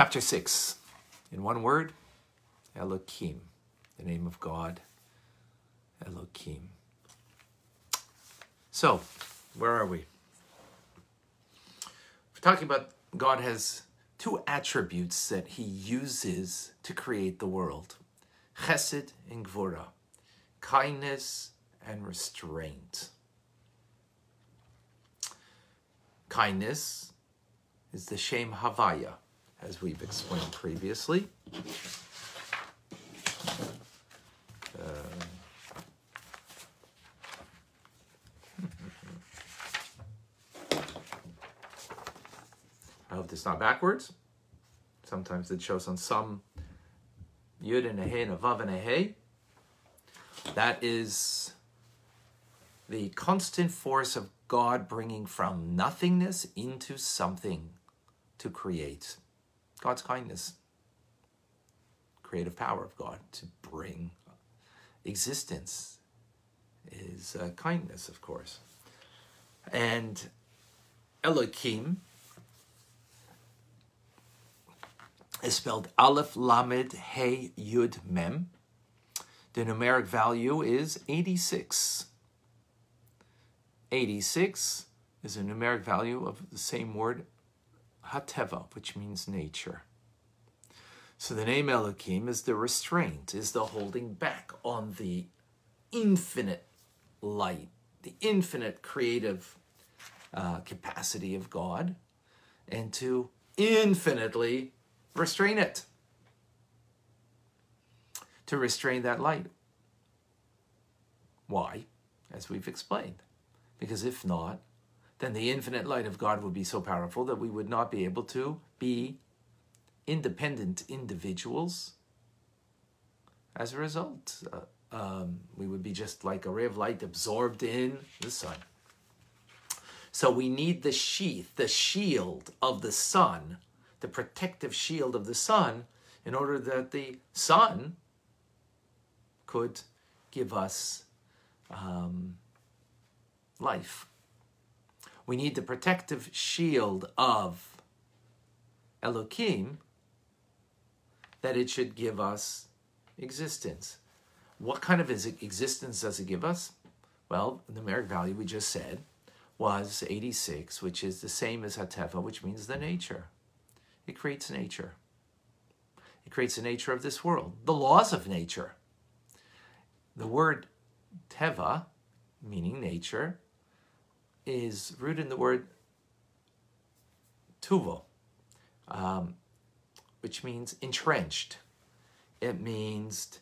Chapter 6. In one word, Elokim. The name of God, Elokim. So, where are we? We're talking about God has two attributes that he uses to create the world. Chesed and Gvura. Kindness and restraint. Kindness is the Shem Havaya, as we've explained previously. I hope it's not backwards. Sometimes it shows on some Yud and a He and a Vav and a He. That is the constant force of God bringing from nothingness into something to create. God's kindness. Creative power of God to bring existence is kindness, of course. And Elokim is spelled Aleph Lamed He Yud Mem. The numeric value is 86. 86 is a numeric value of the same word, HaTeva, which means nature. So the name Elokim is the restraint, is the holding back on the infinite light, the infinite creative capacity of God, and to infinitely restrain it. To restrain that light. Why? As we've explained. Because if not, then the infinite light of God would be so powerful that we would not be able to be independent individuals. As a result, we would be just like a ray of light absorbed in the sun. So we need the sheath, the shield of the sun, the protective shield of the sun, in order that the sun could give us life. We need the protective shield of Elokim that it should give us existence. What kind of existence does it give us? Well, the numeric value we just said was 86, which is the same as HaTeva, which means the nature. It creates nature. It creates the nature of this world, the laws of nature. The word Teva, meaning nature, is rooted in the word tuvo, which means entrenched. It means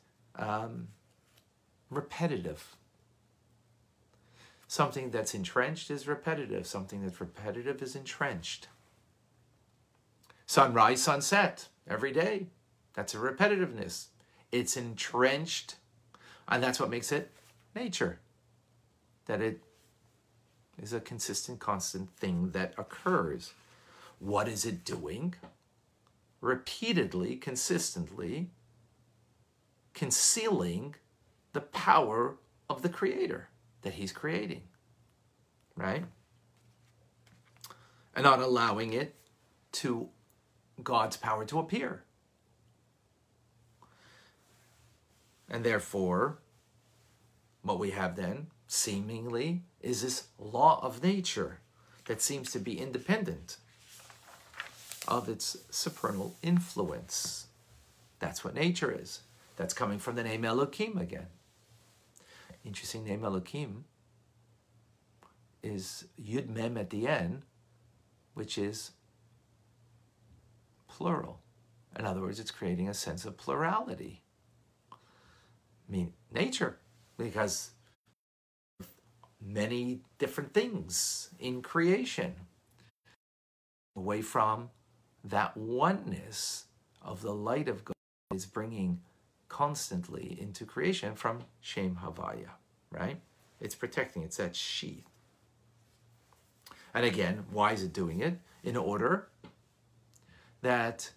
repetitive. Something that's entrenched is repetitive. Something that's repetitive is entrenched. Sunrise, sunset, every day. That's a repetitiveness. It's entrenched, and that's what makes it nature. That it is a consistent, constant thing that occurs. What is it doing? Repeatedly, consistently, concealing the power of the Creator that he's creating, right? And not allowing it to God's power to appear. And therefore, what we have then, seemingly, is this law of nature that seems to be independent of its supernal influence. That's what nature is. That's coming from the name Elokim again. Interesting name Elokim is Yud Mem at the end, which is plural. In other words, it's creating a sense of plurality. I mean, nature, because many different things in creation, away from that oneness of the light of God is bringing constantly into creation from Shem Havaya, right? It's protecting, it's that sheath. And again, why is it doing it? In order that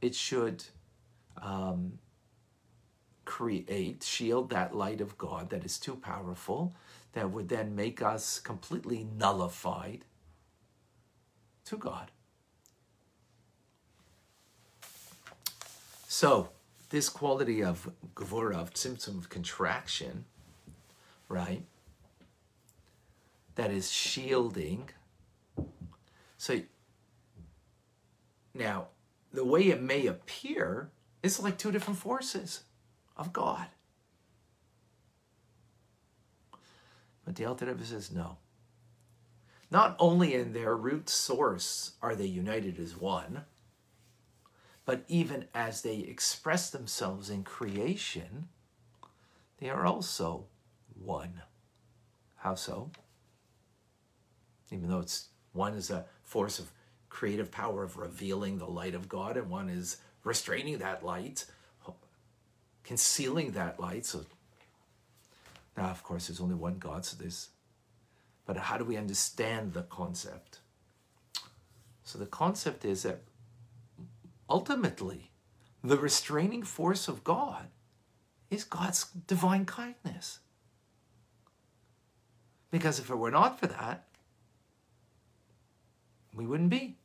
it should shield that light of God that is too powerful, that would then make us completely nullified to God. So this quality of gvura, of tzimtzum, of contraction, right, that is shielding. So now, the way it may appear is like two different forces of God. But the Alter Rebbe says no. Not only in their root source are they united as one, but even as they express themselves in creation, they are also one. How so? Even though one is a force of creative power of revealing the light of God, and one is restraining that light, concealing that light. So now, of course, there's only one God, so but how do we understand the concept? So the concept is that ultimately, the restraining force of God is God's divine kindness. Because if it were not for that, we wouldn't be.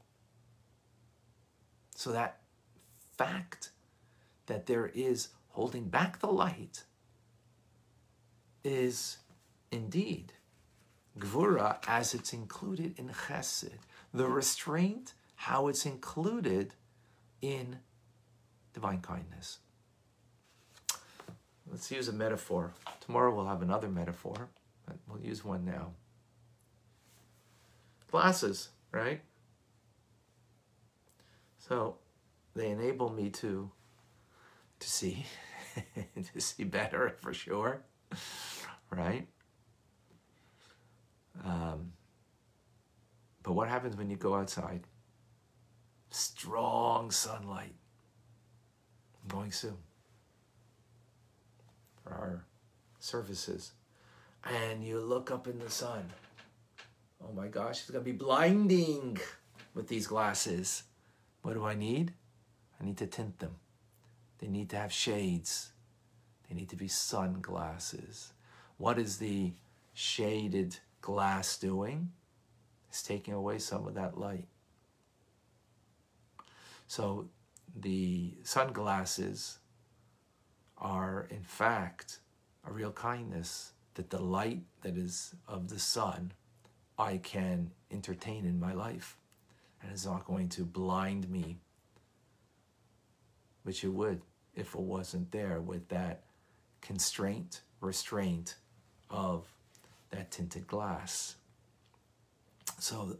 So that fact that there is holding back the light is indeed gvura as it's included in chesed. The restraint, how it's included in divine kindness. Let's use a metaphor. Tomorrow we'll have another metaphor, but we'll use one now. Glasses, right? So they enable me to see, to see better for sure, right? But what happens when you go outside? Strong sunlight. I'm going soon for our services. And you look up in the sun. Oh my gosh, it's going to be blinding with these glasses. What do I need? I need to tint them. They need to have shades. They need to be sunglasses. What is the shaded glass doing? It's taking away some of that light. So the sunglasses are, in fact, a real kindness, that the light that is of the sun I can entertain in my life, and it's not going to blind me, which it would if it wasn't there with that restraint of that tinted glass. So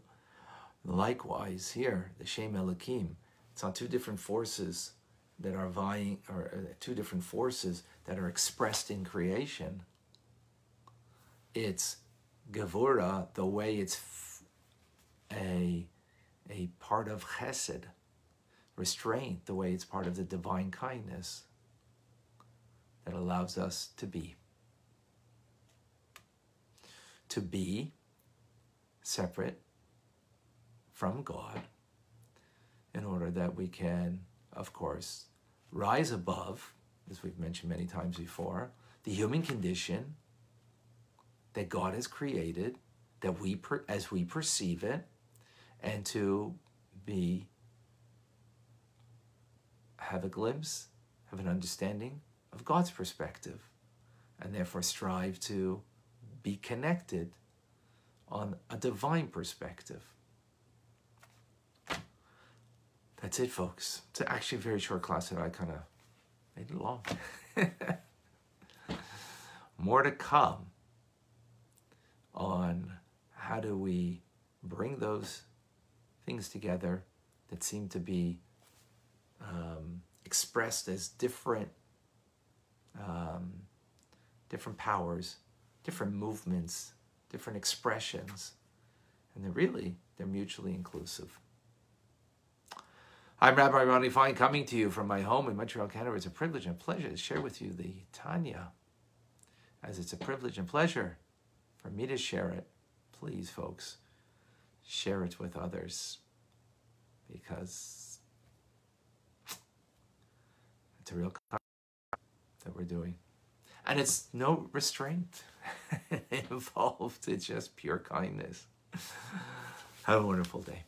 likewise here, the Shem Elokim, it's on two different forces that are vying, or two different forces that are expressed in creation. It's gevura, the way it's a part of chesed. Restraint, the way it's part of the divine kindness that allows us to be. To be separate from God, in order that we can, of course, rise above, as we've mentioned many times before, the human condition that God has created, that as we perceive it, and to have a glimpse, have an understanding of God's perspective, and therefore strive to be connected on a divine perspective. That's it, folks. It's actually a very short class that I kind of made it long. More to come on how do we bring those things together that seem to be expressed as different powers, different movements, different expressions, and they're mutually inclusive. I'm Rabbi Ronnie Fine, coming to you from my home in Montreal, Canada. It's a privilege and pleasure to share with you the Tanya, as it's a privilege and pleasure for me to share it. Please, folks, share it with others, because it's a real that we're doing. And it's no restraint involved. It's just pure kindness. Have a wonderful day.